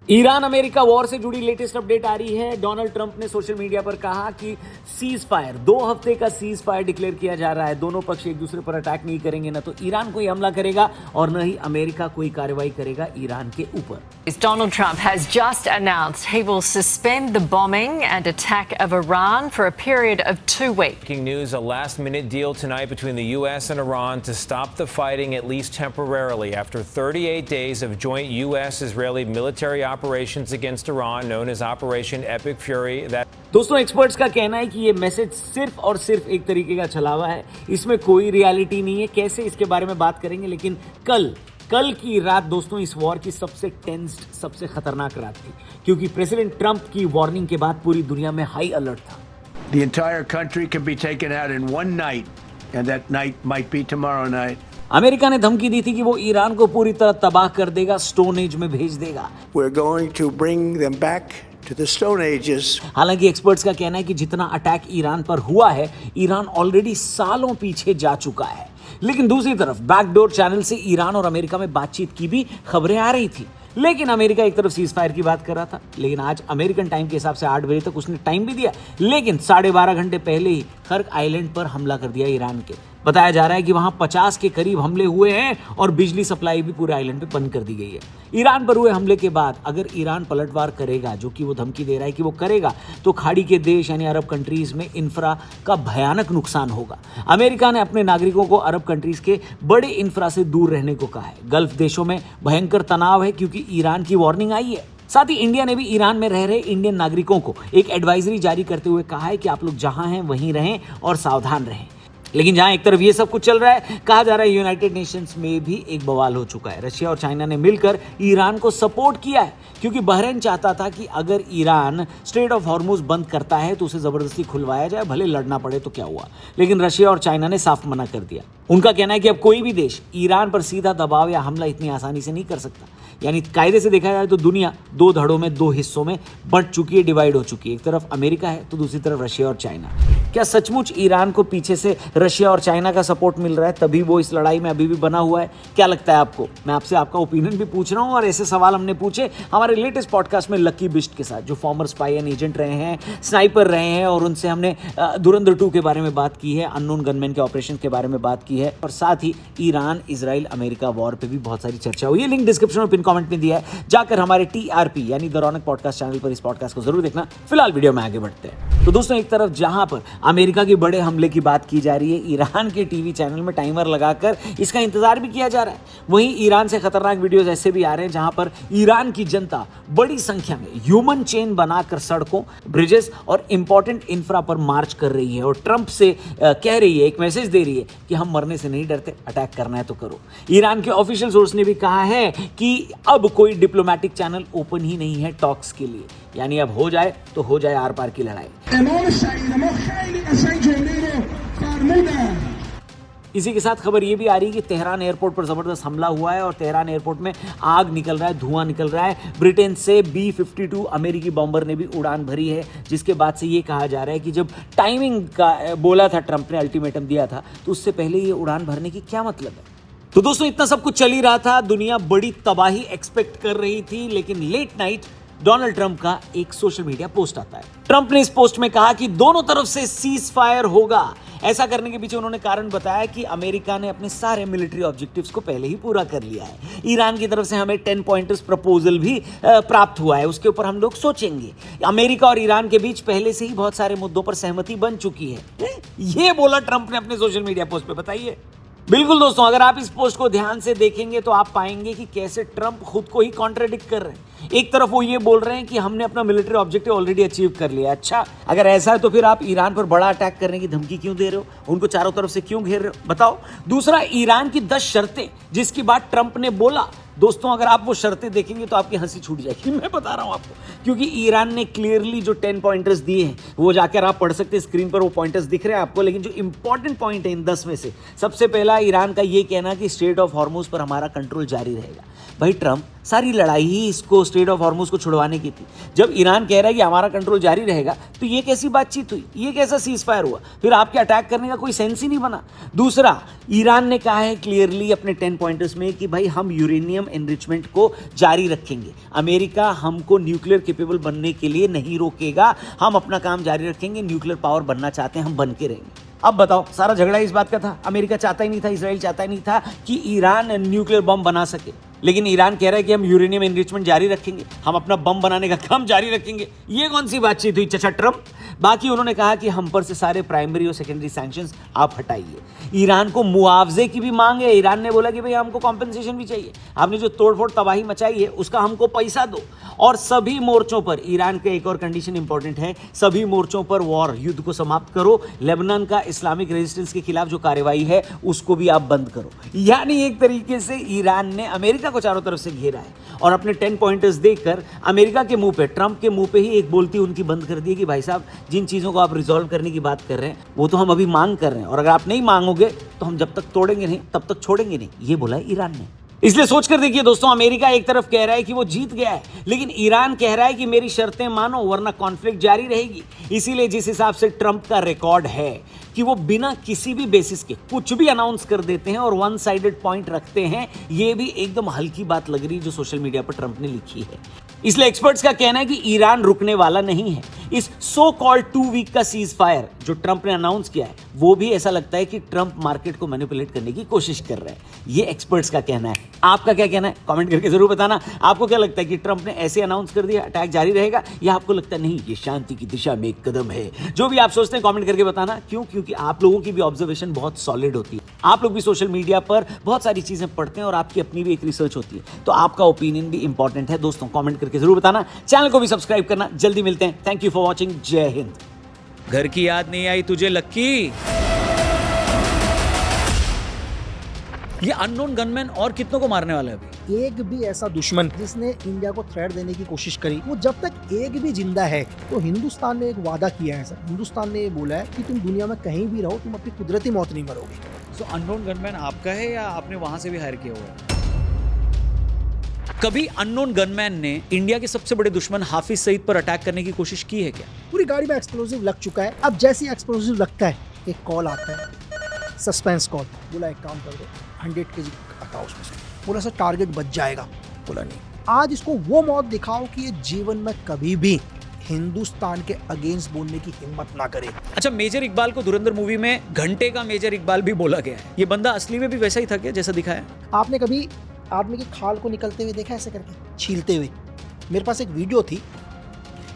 Iran America war से जुड़ी latest update आ रही है। डोनाल्ड ट्रंप ने सोशल मीडिया पर कहा कि सीज फायर 2 हफ्ते का सीज फायर डिक्लेयर किया जा रहा है। दोनों पक्ष एक दूसरे पर अटैक नहीं करेंगे, न तो ईरान कोई हमला करेगा और न ही अमेरिका कोई कार्रवाई करेगा ईरान के ऊपर। Donald Trump has just announced he will suspend the bombing and attack of Iran for a period of 2 weeks. Breaking news, a last-minute deal tonight between the U.S. and Iran to stop the fighting at least temporarily after 38 days of joint U.S.-Israeli military operations against Iran, known as Operation Epic Fury. दोस्तों, experts का कहना है कि ये message सिर्फ और सिर्फ एक तरीके का छलावा है, इसमें कोई रियलिटी नहीं है। कैसे, इसके बारे में बात करेंगे, लेकिन कल की रात दोस्तों इस वॉर की सबसे टेंस्ड, सबसे खतरनाक रात थी, क्योंकि प्रेसिडेंट ट्रंप की वार्निंग के बाद पूरी दुनिया में हाई अलर्ट था। The entire country can be taken out in one night, and that night might be tomorrow night. America ने धमकी दी थी कि वो ईरान को पूरी तरह तबाह कर देगा, स्टोन एज में भेज देगा। We're going to bring them back to the Stone Ages. हालांकि एक्सपर्ट्स का कहना है कि जितना अटैक ईरान पर हुआ है, ईरान ऑलरेडी सालों पीछे जा चुका है। लेकिन दूसरी तरफ बैकडोर चैनल से ईरान और अमेरिका में बातचीत की भी खबरें आ रही थी। लेकिन अमेरिका एक तरफ सीज फायर की बात कर रहा था, लेकिन आज अमेरिकन टाइम के हिसाब से 8 बजे तक उसने टाइम भी दिया, लेकिन 12.5 घंटे पहले ही खर्क आइलैंड पर हमला कर दिया ईरान के। बताया जा रहा है कि वहां 50 के करीब हमले हुए हैं और बिजली सप्लाई भी पूरे आइलैंड पे बंद कर दी गई है। ईरान पर हुए हमले के बाद अगर ईरान पलटवार करेगा, जो कि वो धमकी दे रहा है कि वो करेगा, तो खाड़ी के देश यानी अरब कंट्रीज में इंफ्रा का भयानक नुकसान होगा। अमेरिका ने अपने नागरिकों को अरब कंट्रीज के बड़े इंफ्रा से दूर रहने को कहा है। गल्फ देशों में भयंकर तनाव है क्योंकि ईरान की वार्निंग आई है। साथ ही इंडिया ने भी ईरान में रह रहे इंडियन नागरिकों को एक एडवाइजरी जारी करते हुए कहा है कि आप लोग जहां हैं वहीं रहें और सावधान रहें। लेकिन जहां एक तरफ ये सब कुछ चल रहा है, कहा जा रहा है यूनाइटेड नेशंस में भी एक बवाल हो चुका है। रशिया और चाइना ने मिलकर ईरान को सपोर्ट किया है, क्योंकि बहरीन चाहता था कि अगर ईरान स्ट्रेट ऑफ हॉर्मुज बंद करता है तो उसे जबरदस्ती खुलवाया जाए, भले लड़ना पड़े तो क्या हुआ। लेकिन रशिया और चाइना ने साफ मना कर दिया। उनका कहना है कि अब कोई भी देश ईरान पर सीधा दबाव या हमला इतनी आसानी से नहीं कर सकता। यानी कायदे से देखा जाए तो दुनिया 2 धड़ों में, 2 हिस्सों में बंट चुकी है, डिवाइड हो चुकी है। एक तरफ अमेरिका है तो दूसरी तरफ रशिया और चाइना। क्या सचमुच ईरान को पीछे से रशिया और चाइना का सपोर्ट मिल रहा है, तभी वो इस लड़ाई में अभी भी बना हुआ है? क्या लगता है आपको? मैं आपसे आपका ओपिनियन भी पूछ रहा हूं, और ऐसे सवाल हमने पूछे हमारे लेटेस्ट पॉडकास्ट में लकी बिस्ट के साथ, जो फॉर्मर स्पाई एंड एजेंट रहे हैं, स्नाइपर रहे हैं, और उनसे हमने धुरंधर 2 के बारे में बात की है, अननोन गनमैन के ऑपरेशन के बारे में बात की है, और साथ ही ईरान इजराइल अमेरिका वॉर पे भी बहुत सारी चर्चा हुई है। लिंक डिस्क्रिप्शन में पिन कमेंट में दिया है, जाकर हमारे TRP यानी द रौनक पॉडकास्ट चैनल पर इस पॉडकास्ट को जरूर देखना। फिलहाल वीडियो में आगे बढ़ते हैं। तो दोस्तों, एक तरफ जहां पर अमेरिका के बड़े हमले की बात की जा रही है, ईरान के टीवी चैनल में टाइमर लगाकर इसका इंतजार भी किया जा रहा है, वहीं ईरान से खतरनाक वीडियोस ऐसे भी आ रहे हैं जहां पर ईरान की जनता बड़ी संख्या में ह्यूमन चेन बनाकर सड़कों, ब्रिजेस और इंपॉर्टेंट इंफ्रा पर मार्च कर रही है और ट्रंप से कह रही है, एक मैसेज दे रही है कि हम मरने से नहीं डरते, अटैक करना है तो करो। ईरान के ऑफिशियल सोर्स ने भी कहा है कि अब कोई डिप्लोमेटिक चैनल ओपन ही नहीं है टॉक्स के लिए, यानी अब हो जाए तो हो जाए आर पार की लड़ाई। इसी के साथ खबर ये भी आ रही है कि तेहरान एयरपोर्ट पर जबरदस्त हमला हुआ है और तेहरान एयरपोर्ट में आग निकल रहा है, धुआं निकल रहा है। ब्रिटेन से B-52 अमेरिकी बॉम्बर ने भी उड़ान भरी है, जिसके बाद से ये कहा जा रहा है कि जब टाइमिंग का बोला था, ट्रंप ने अल्टीमेटम दिया था, तो उससे पहले ये उड़ान भरने की क्या मतलब है? तो दोस्तों, इतना सब कुछ चल ही रहा था, दुनिया बड़ी तबाही एक्सपेक्ट कर रही थी, लेकिन लेट नाइट डोनाल्ड ट्रंप का एक सोशल मीडिया पोस्ट आता है। ट्रंप ने इस पोस्ट में कहा कि दोनों तरफ से सीज फायर होगा। ऐसा करने के पीछे उन्होंने कारण बताया कि अमेरिका ने अपने सारे मिलिट्री ऑब्जेक्टिव्स को पहले ही पूरा कर लिया है। ईरान की तरफ से हमें 10 पॉइंटर्स प्रपोजल भी प्राप्त हुआ है, उसके ऊपर हम लोग सोचेंगे। अमेरिका और ईरान के बीच पहले से ही बहुत सारे मुद्दों पर सहमति बन चुकी है। ये बोला ट्रंप ने अपने सोशल मीडिया पोस्ट पे। बताइए। बिल्कुल दोस्तों, अगर आप इस पोस्ट को ध्यान से देखेंगे तो आप पाएंगे कि कैसे ट्रंप खुद को ही कॉन्ट्राडिक्ट कर रहे हैं। एक तरफ वो ये बोल रहे हैं कि हमने अपना मिलिट्री ऑब्जेक्टिव ऑलरेडी अचीव कर लिया। अच्छा, अगर ऐसा है तो फिर आप ईरान पर बड़ा अटैक करने की धमकी क्यों दे रहे हो? उनको चारों तरफ से क्यों घेर रहे हो? बताओ। दूसरा, ईरान की 10 शर्तें जिसकी बात ट्रंप ने बोला। दोस्तों, अगर आप वो शर्तें देखेंगे तो आपकी हंसी छूट जाएगी, मैं बता रहा हूं आपको, क्योंकि ईरान ने क्लियरली जो 10 पॉइंटर्स दिए हैं, वो जाकर आप पढ़ सकते हैं, स्क्रीन पर वो पॉइंटर्स दिख रहे हैं आपको। लेकिन जो इंपॉर्टेंट पॉइंट है इन 10 में से, सबसे पहला ईरान का ये कहना कि स्ट्रेट ऑफ हॉर्मुज पर हमारा कंट्रोल जारी रहेगा। भाई ट्रम्प, सारी लड़ाई ही इसको स्ट्रेट ऑफ हॉर्मुज को छुड़वाने की थी। जब ईरान कह रहा है कि हमारा कंट्रोल जारी रहेगा, तो ये कैसी बातचीत हुई, ये कैसा सीज फायर हुआ, फिर आपके अटैक करने का कोई सेंस ही नहीं बना। दूसरा, ईरान ने कहा है क्लियरली अपने 10 पॉइंटर्स में कि भाई हम यूरेनियम एनरिचमेंट को जारी रखेंगे, अमेरिका हमको न्यूक्लियर कैपेबल बनने के लिए नहीं रोकेगा, हम अपना काम जारी रखेंगे, न्यूक्लियर पावर बनना चाहते हैं हम बन के रहेंगे। अब बताओ, सारा झगड़ा इस बात का था, अमेरिका चाहता ही नहीं था, इजराइल चाहता ही नहीं था कि ईरान न्यूक्लियर बम बना सके, लेकिन ईरान कह रहा है कि हम यूरेनियम एनरिचमेंट जारी रखेंगे, हम अपना बम बनाने का काम जारी रखेंगे। ये कौन सी बातचीत हुई चचा ट्रम्प? बाकी उन्होंने कहा कि हम पर से सारे प्राइमरी और सेकेंडरी सैंक्शंस आप हटाइए। ईरान को मुआवजे की भी मांग है। ईरान ने बोला कि भाई हमको कॉम्पेंसेशन भी चाहिए, आपने जो तोड़फोड़ तबाही मचाई है उसका हमको पैसा दो। और सभी मोर्चों पर, ईरान का एक और कंडीशन इंपॉर्टेंट है, सभी मोर्चों पर वॉर, युद्ध को समाप्त करो, लेबनान का इस्लामिक रेजिस्टेंस के खिलाफ जो कार्रवाई है उसको भी आप बंद करो। यानी एक तरीके से ईरान ने अमेरिका को चारों तरफ से घेरा है और अपने 10 पॉइंटर्स देकर अमेरिका के मुंह पे, ट्रंप के मुंह पे ही एक बोलती उनकी बंद कर दी कि भाई साहब, जिन चीज़ों को आप रिजॉल्व करने की बात कर रहे हैं वो तो हम अभी मांग कर रहे हैं, और अगर आप नहीं मांगोगे तो हम जब तक तोड़ेंगे नहीं तब तक छोड़ेंगे नहीं, ये बोला है ईरान ने। इसलिए सोचकर देखिए दोस्तों, अमेरिका एक तरफ कह रहा है कि वो जीत गया है, लेकिन ईरान कह रहा है कि मेरी शर्तें मानो वरना कॉन्फ्लिक्ट जारी रहेगी। इसीलिए जिस हिसाब से ट्रंप का रिकॉर्ड है कि वो बिना किसी भी बेसिस के कुछ भी अनाउंस कर देते हैं और वन साइडेड पॉइंट रखते हैं, ये भी एकदम हल्की बात लग रही जो सोशल मीडिया पर ट्रंप ने लिखी है। इसलिए एक्सपर्ट्स का कहना है कि ईरान रुकने वाला नहीं है। इस सो कॉल्ड 2 वीक का सीज फायर जो ट्रंप ने अनाउंस किया है, वो भी ऐसा लगता है कि ट्रंप मार्केट को मैनिपुलेट करने की कोशिश कर रहे हैं। ये एक्सपर्ट्स का कहना है। आपका क्या कहना है कमेंट करके जरूर बताना। आपको क्या लगता है कि ट्रंप ने ऐसे अनाउंस कर दिया, अटैक जारी रहेगा, या आपको लगता है नहीं ये शांति की दिशा में एक कदम है? जो भी आप सोचते हैं कमेंट करके बताना। क्यों? क्योंकि आप लोगों की भी ऑब्जर्वेशन बहुत सॉलिड होती है। आप लोग भी सोशल मीडिया पर बहुत सारी चीजें पढ़ते हैं और आपकी अपनी भी एक रिसर्च होती है, तो आपका ओपिनियन भी इंपॉर्टेंट है। दोस्तों कमेंट करके जरूर बताना, चैनल को भी सब्सक्राइब करना। जल्दी मिलते हैं। Thank you for watching. जय हिंद। घर की याद नहीं आई तुझे लक्की? ये अननोन गनमैन और कितनों को मारने वाला है अभी? एक भी ऐसा दुश्मन जिसने इंडिया को थ्रेट देने की कोशिश करी, वो जब तक एक भी जिंदा है, तो हिंदुस्तान ने एक वादा किया है सर। हिंदुस्तान ने ये बोला है कि तुम दुनिया में कहीं भी रहो, तुम अपनी कुदरती मौत नहीं मरोगे। सो अननोन गनमैन आपका है या आपने वहां से भी हायर किया हुआ है? कभी अननोन गनमैन ने इंडिया के सबसे बड़े दुश्मन हाफिज सईद पर अटैक करने की कोशिश की है क्या? पूरी गाड़ी में एक्सप्लोजिव लग चुका है। अब जैसे एक्सप्लोजिव लगता है, एक कॉल आता है, सस्पेंस कॉल। बोला एक काम कर दो, 100 kg हटाओ उसमें से। बोला सर टारगेट बच जाएगा। बोला नहीं, आज इसको वो मौत दिखाओ कि ये जीवन में कभी भी हिंदुस्तान के अगेंस्ट बोलने की हिम्मत ना करे। अच्छा, मेजर इकबाल को धुरंधर मूवी में घंटे का मेजर इकबाल भी बोला गया है। ये बंदा असली में भी वैसा ही था क्या जैसा दिखाया? आपने कभी आदमी की खाल को निकलते हुए देखा, ऐसे करके छीलते हुए? मेरे पास एक वीडियो थी,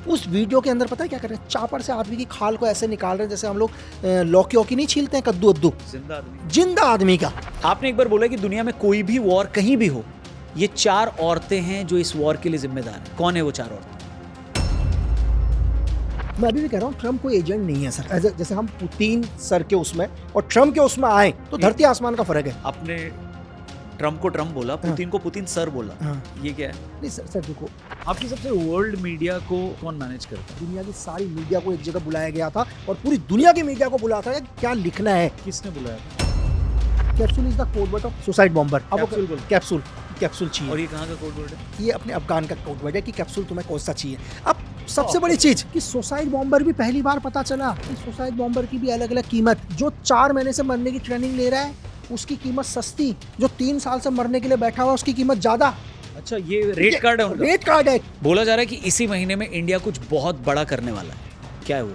उस वीडियो के अंदर पता है क्या कर रहे हैं? चापर से आदमी की खाल को ऐसे निकाल रहे हैं जैसे हम लोग लौकी नहीं छीलते हैं, कद्दू अद्दू। जिंदा आदमी का। आपने एक बार बोला कि दुनिया में कोई भी वॉर कहीं भी हो, ये 4 औरतें हैं जो इस वॉर के लिए जिम्मेदार हैं। कौन है वो 4 औरतें? मैं अभी भी कह रहा हूँ, ट्रम्प कोई एजेंट नहीं है सर। जैसे हम पुतिन सर के उसमें और ट्रम्प के उसमें आए तो धरती आसमान का फर्क है। आपने ट्रम्प को ट्रम्प बोला, पुतिन को पुतिन सर बोला। ये क्या है? नहीं सर देखो, आपकी सबसे वर्ल्ड मीडिया को कौन मैनेज करता है? दुनिया की सारी मीडिया को एक जगह बुलाया गया था और पूरी दुनिया की मीडिया को बुलाया था क्या लिखना है। किसने बुलाया? Capsule is the code word of suicide bomber. अब कैप्सूल चाहिए। और ये कहाँ का कोड वर्ड है? ये अपने अफगान का कोड वर्ड है कि कैप्सूल तुम्हें कौन सा चाहिए। अब सबसे बड़ी चीज कि सुसाइड बॉम्बर भी पहली बार पता चला कि सुसाइड बॉम्बर की भी अलग अलग कीमत। जो 4 महीने से मरने की ट्रेनिंग ले रहा है उसकी कीमत सस्ती, जो 3 साल से मरने के लिए बैठा हुआ उसकी कीमत ज्यादा। अच्छा, ये रेट कार्ड है उनका? रेट कार्ड है। बोला जा रहा है कि इसी महीने में इंडिया कुछ बहुत बड़ा करने वाला है। क्या है वो?